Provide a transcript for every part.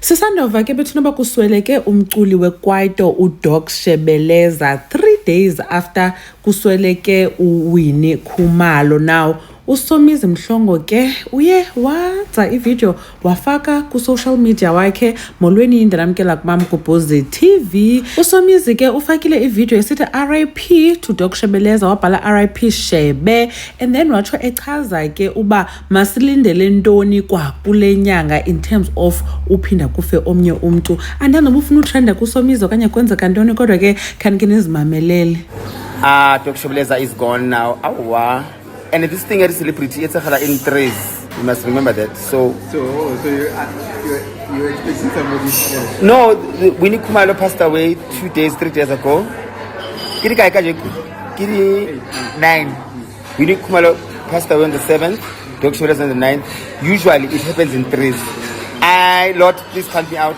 Sisandova ke bethu noba kusweleke umculi weKwaito uDoc Shebeleza 3 days after kusweleke uWinnie Khumalo. Now uSomizi Mhlongo ke uye wenza ivideo wafaka ku-social media wakhe molweni indlamkela kuMamgobhozi TV. uSomizi ke ufakile ivideo esithi RIP to Doc Shebeleza, wabhala RIP Shebe, and then watsho echaza ke uba masilindele ntoni kwa kule nyanga in terms of uphinda kufe omnye umntu. Andanoba ufuna utrenda kuSomizi okanye kwenzeka ntoni, kodwa ke khanike nizimamelele. Doc Shebeleza is gone now. And this thing is celebrity, it's in threes. You must remember that. So you're expecting somebody else? No, Winnie Khumalo passed away 3 days ago. Kiri 9. Winnie Khumalo passed away on the 7th. Doc Shebeleza on the 9th. Usually it happens in threes. Lord, please count me out.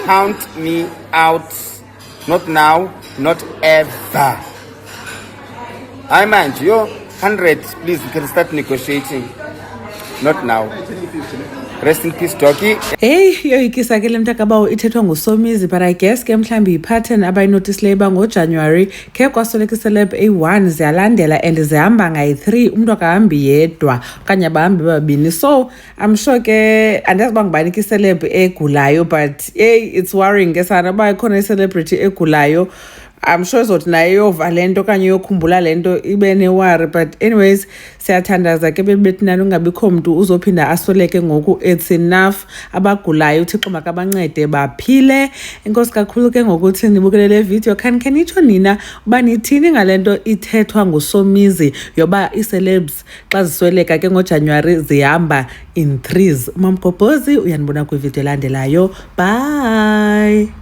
Count me out. Not now, not ever. I mind you. 100, please, we can start negotiating. Not now. Rest in peace, Doki. Hey, yoyikisa ke lemntakabawo ithethwa nguSomizi, but I guess ke mhlambi ipattern abayinotice ba ngoJanuary ke kwasweleka celeb A1 ziyalandela and zihamba ngayi3, umuntu akahambi yedwa okanye abahambi babini. So I'm sure ke andazi bangibani ke celeb egulayo, but hey, it's worrying ke sana ba ikhona celebrity egulayo. I'm sure zothi naye yovalento okanye yokhumbula lento ibe newari, but anyways siyathandaza ke bebethi nalo ungabikho umuntu uzophinda asweleke ngoku. It's enough. Abagulayo uThixo makabancede baphile. Inkosi kakhulu ke ngokuthi nibukele le video. Khanike nitsho nina uba nithini ngalento ithethwa nguSomizi yoba icelebs xa zisweleka ke ngoJanuary zihamba in threes. Mamgobhozi uyanibona kwivideo elandelayo. Bye.